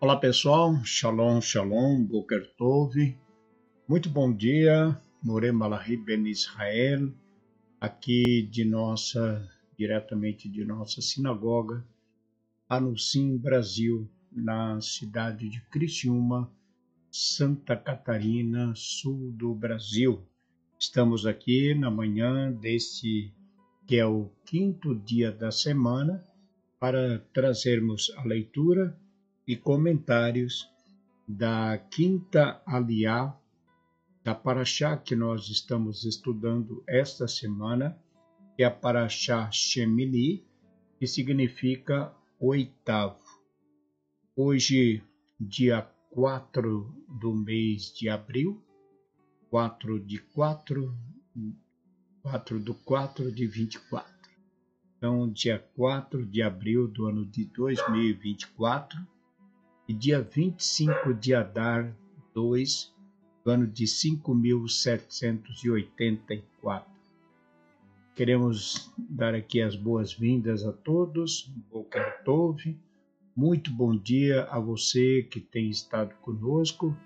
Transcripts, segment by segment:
Olá pessoal, Shalom, Shalom, Boker Tov, muito bom dia, Moreh Malachi Ben Israel, aqui diretamente de nossa sinagoga, Anusim, Brasil, na cidade de Criciúma, Santa Catarina, sul do Brasil. Estamos aqui na manhã deste, que é o quinto dia da semana, para trazermos a leitura e comentários da quinta aliá da Parashá que nós estamos estudando esta semana, que é a Parashá Shemini, que significa oitavo. Hoje, dia 4 do mês de abril, 4 do 4 de 24. Então, dia 4 de abril do ano de 2024, e dia 25 de Adar 2, do ano de 5.784. Queremos dar aqui as boas-vindas a todos, Boker Tov, muito bom dia a você que tem estado conosco,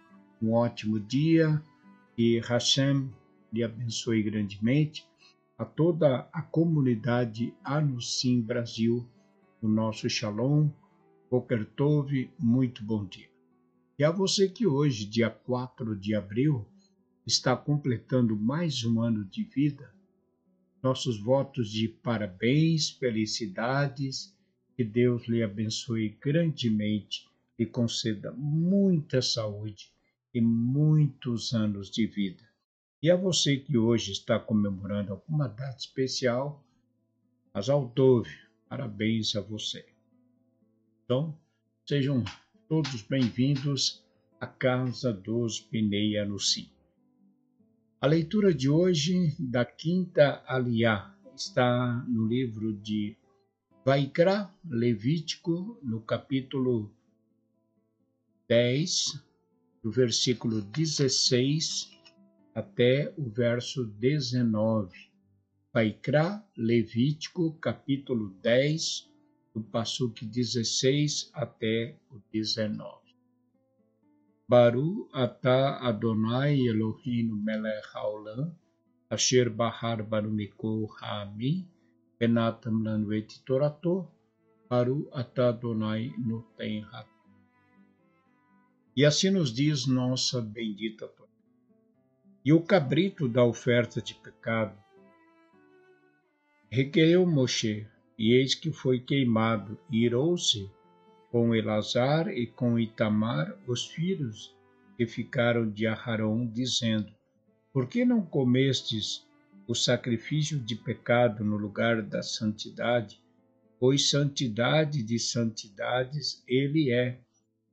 um ótimo dia, e Hashem lhe abençoe grandemente, a toda a comunidade Anusim Brasil, o nosso Shalom, Boker Tov, muito bom dia. E a você que hoje, dia 4 de abril, está completando mais um ano de vida, nossos votos de parabéns, felicidades, que Deus lhe abençoe grandemente e conceda muita saúde e muitos anos de vida. E a você que hoje está comemorando alguma data especial, Mazal Tov, parabéns a você. Então, sejam todos bem-vindos à Casa dos Bnei Anusim. A leitura de hoje da quinta aliá está no livro de Vaikra, Levítico, no capítulo 10, do versículo 16 até o verso 19. Vaikra, Levítico, capítulo 10, do passuque 16 até o 19. Baru atah Adonai Eloheinu melech haolam, asher bahar banu mikol ha'ami, venatam lanu et torato, Baru atah Adonai noten ha. E assim nos diz nossa bendita Torá. E o cabrito da oferta de pecado requereu Moshe, e eis que foi queimado, e irou-se com Elazar e com Itamar, os filhos que ficaram de Aharão, dizendo: Por que não comestes o sacrifício de pecado no lugar da santidade? Pois santidade de santidades ele é,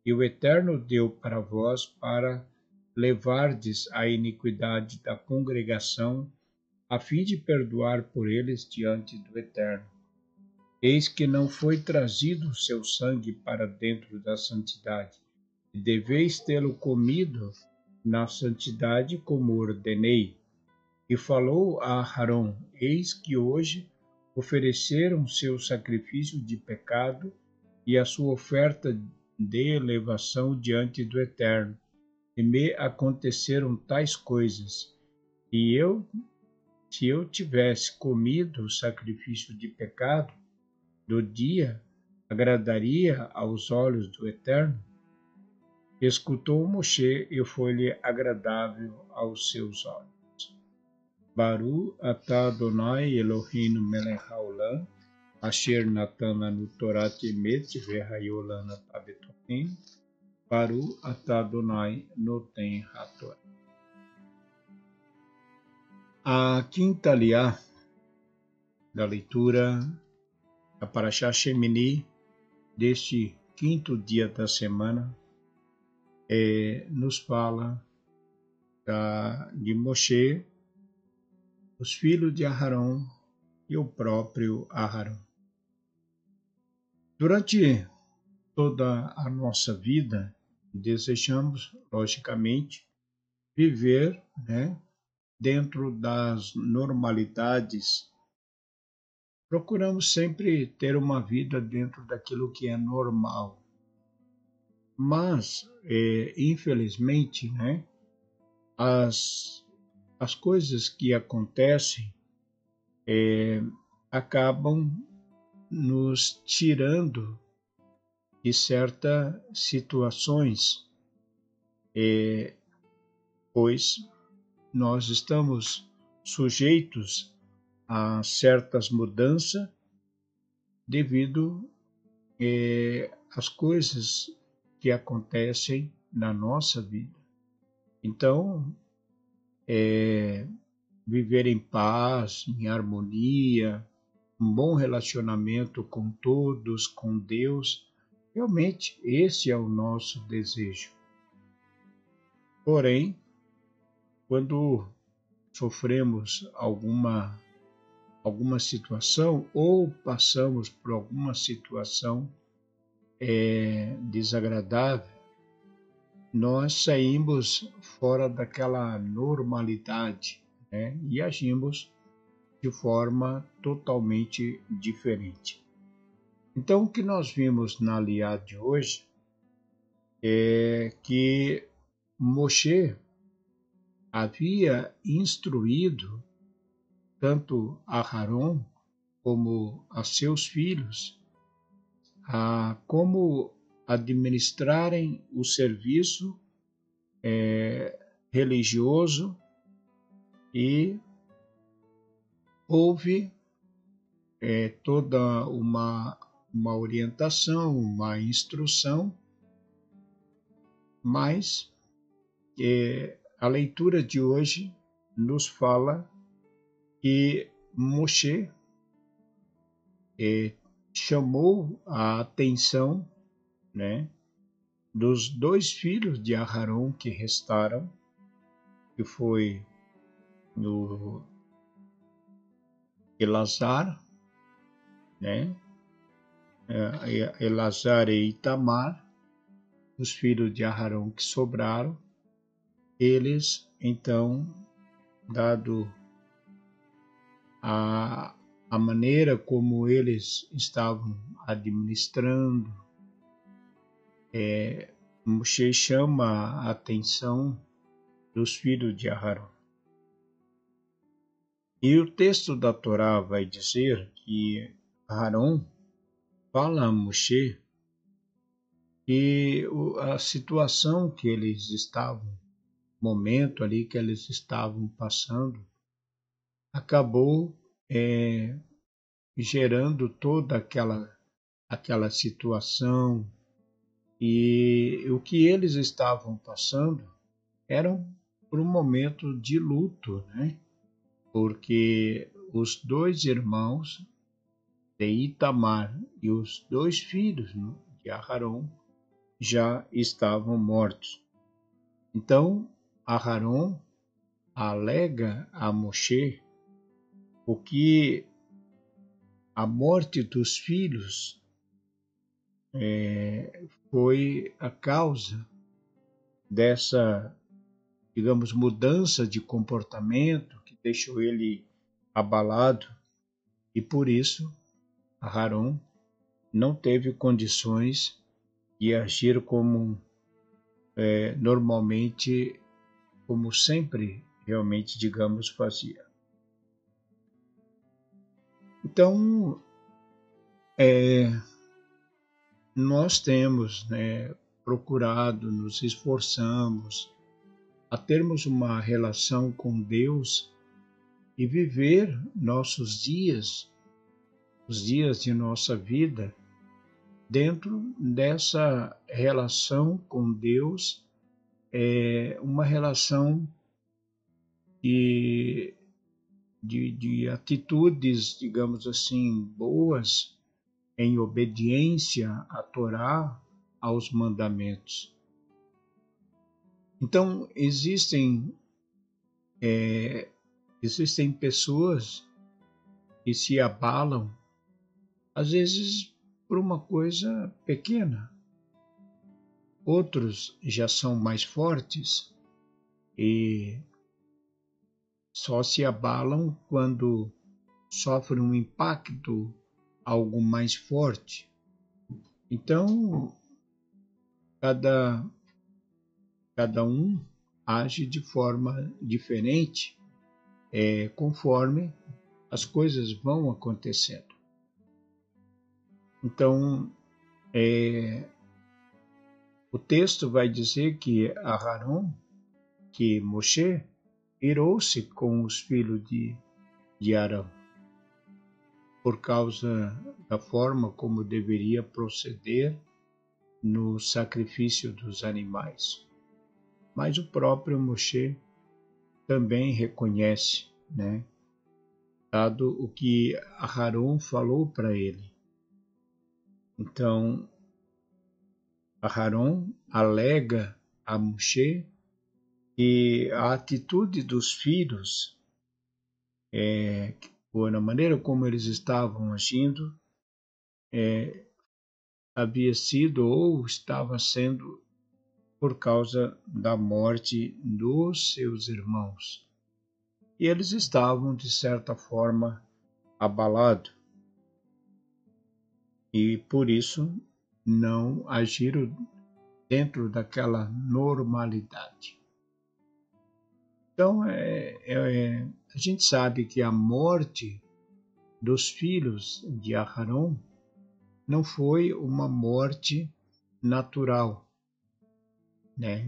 e o Eterno deu para vós para levardes a iniquidade da congregação, a fim de perdoar por eles diante do Eterno. Eis que não foi trazido o seu sangue para dentro da santidade, e deveis tê-lo comido na santidade como ordenei. E falou a Aharão: Eis que hoje ofereceram seu sacrifício de pecado e a sua oferta de elevação diante do Eterno. E me aconteceram tais coisas, e se eu tivesse comido o sacrifício de pecado do dia, agradaria aos olhos do Eterno? Escutou Moshe e foi-lhe agradável aos seus olhos. Baru atah Adonai Eloheinu melech haolam, asher natan lanu Torat emet vehayo lana tabetonim, Baru atah Adonai noten haTorá. A quinta aliá da leitura da Parashá Shemini deste quinto dia da semana nos fala de Moshe, os filhos de Aharão e o próprio Aharão. Durante toda a nossa vida, desejamos, logicamente, viver, dentro das normalidades. Procuramos sempre ter uma vida dentro daquilo que é normal. Mas, infelizmente, né, as coisas que acontecem acabam nos tirando de certas situações, pois nós estamos sujeitos a certas mudanças devido às coisas que acontecem na nossa vida. Então, viver em paz, em harmonia, um bom relacionamento com todos, com Deus, realmente esse é o nosso desejo. Porém, quando sofremos alguma situação ou passamos por alguma situação desagradável, nós saímos fora daquela normalidade, né? E agimos de forma totalmente diferente. Então, o que nós vimos na aliada de hoje é que Moshe havia instruído tanto a Aharon como a seus filhos a como administrarem o serviço religioso, e houve toda uma orientação, uma instrução, mas a leitura de hoje nos fala que Moshe chamou a atenção, né, dos dois filhos de Aharon que restaram, que foi no Elazar, né, Elazar e Itamar, os filhos de Aharon que sobraram. Eles, então, dado a maneira como eles estavam administrando, Moshe chama a atenção dos filhos de Aharon. E o texto da Torá vai dizer que Aharon fala a Moshe que a situação que eles estavam, o momento ali que eles estavam passando, acabou gerando toda aquela situação, e o que eles estavam passando era por um momento de luto, né? Porque os dois irmãos de Itamar e os dois filhos de Aharon já estavam mortos. Então, Aharon alega a Moshe o que a morte dos filhos foi a causa dessa, digamos, mudança de comportamento que deixou ele abalado, e por isso Aharon não teve condições de agir como normalmente, como sempre realmente, digamos, fazia. Então, nós temos, né, procurado, nos esforçamos a termos uma relação com Deus e viver nossos dias, os dias de nossa vida, dentro dessa relação com Deus, uma relação de atitudes, digamos assim, boas, em obediência à Torá, aos mandamentos. Então, existem pessoas que se abalam, às vezes, por uma coisa pequena. Outros já são mais fortes e só se abalam quando sofrem um impacto, algo mais forte. Então, cada, cada um age de forma diferente, conforme as coisas vão acontecendo. Então, o texto vai dizer que que Moshe, irou-se com os filhos de Arão, por causa da forma como deveria proceder no sacrifício dos animais. Mas o próprio Moshe também reconhece, né, dado o que Arão falou para ele. Então, Arão alega a Moshe que a atitude dos filhos, ou na maneira como eles estavam agindo, havia sido ou estava sendo por causa da morte dos seus irmãos. E eles estavam, de certa forma, abalados. E por isso não agiram dentro daquela normalidade. Então, a gente sabe que a morte dos filhos de Arão não foi uma morte natural, né?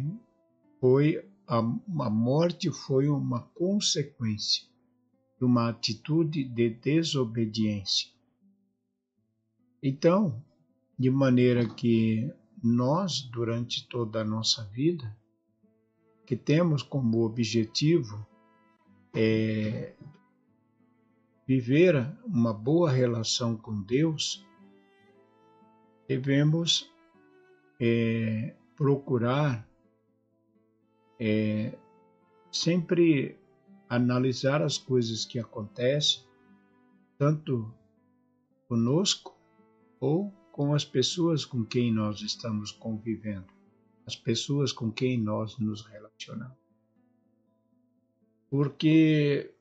A morte foi uma consequência de uma atitude de desobediência. Então, de maneira que nós, durante toda a nossa vida, que temos como objetivo viver uma boa relação com Deus, devemos procurar sempre analisar as coisas que acontecem, tanto conosco ou com as pessoas com quem nós estamos convivendo, as pessoas com quem nós nos relacionamos. Porque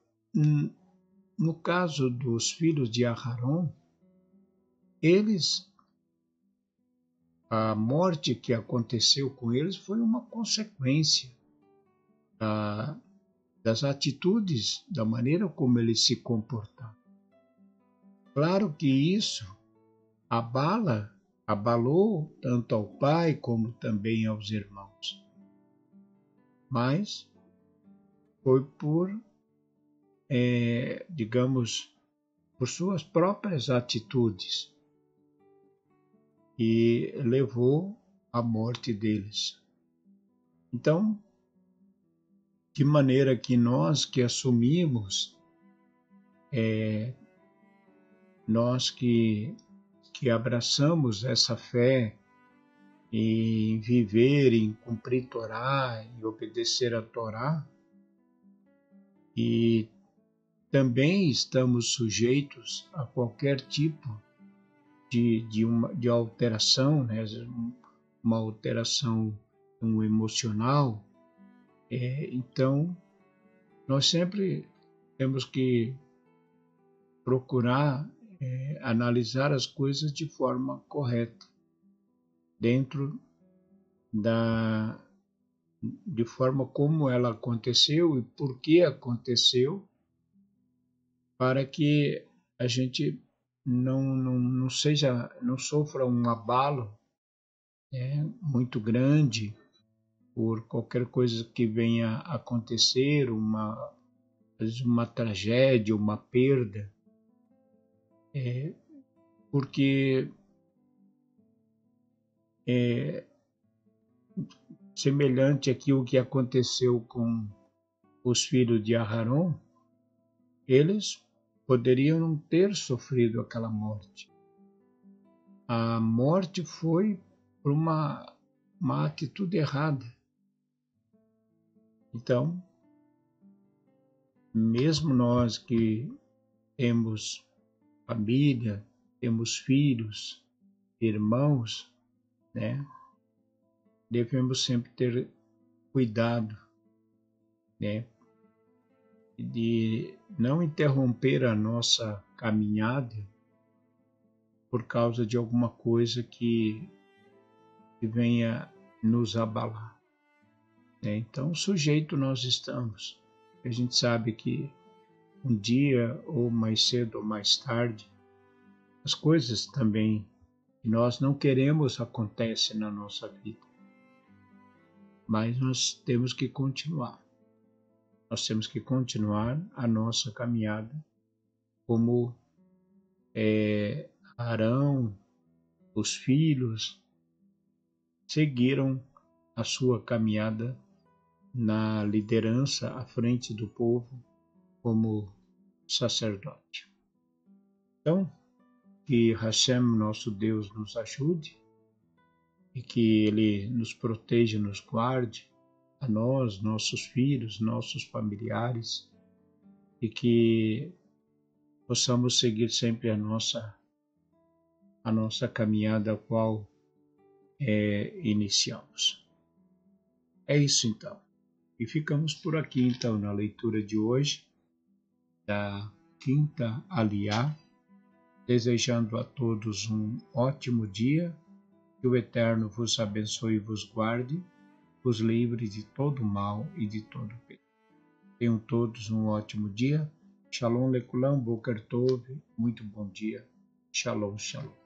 no caso dos filhos de Arão, a morte que aconteceu com eles foi uma consequência das atitudes, da maneira como eles se comportaram. Claro que isso abalou tanto ao pai como também aos irmãos. Mas foi digamos, por suas próprias atitudes e levou à morte deles. Então, de maneira que nós que assumimos, nós que abraçamos essa fé em viver, em cumprir Torá e obedecer a Torá, e também estamos sujeitos a qualquer tipo de alteração, né? Uma alteração emocional. Então, nós sempre temos que procurar analisar as coisas de forma correta, dentro de forma como ela aconteceu e por que aconteceu, para que a gente não sofra um abalo muito grande por qualquer coisa que venha a acontecer, às vezes uma tragédia, uma perda, porque semelhante àquilo que aconteceu com os filhos de Arão, eles poderiam não ter sofrido aquela morte. A morte foi por uma atitude errada. Então, mesmo nós que temos família, temos filhos, irmãos, né, devemos sempre ter cuidado, né, de não interromper a nossa caminhada por causa de alguma coisa que venha nos abalar, né? Então, sujeito nós estamos. A gente sabe que um dia, ou mais cedo ou mais tarde, as coisas também que nós não queremos acontecem na nossa vida, mas nós temos que continuar. Nós temos que continuar a nossa caminhada como Arão, os filhos, seguiram a sua caminhada na liderança à frente do povo como sacerdote. Então, que Hashem, nosso Deus, nos ajude e que Ele nos proteja, nos guarde, a nós, nossos filhos, nossos familiares, e que possamos seguir sempre a nossa caminhada a qual iniciamos. É isso então. E ficamos por aqui então na leitura de hoje, da quinta Aliá, desejando a todos um ótimo dia, que o Eterno vos abençoe e vos guarde, vos livre de todo mal e de todo pecado. Tenham todos um ótimo dia. Shalom Lekulam, Boker Tov, muito bom dia. Shalom, shalom.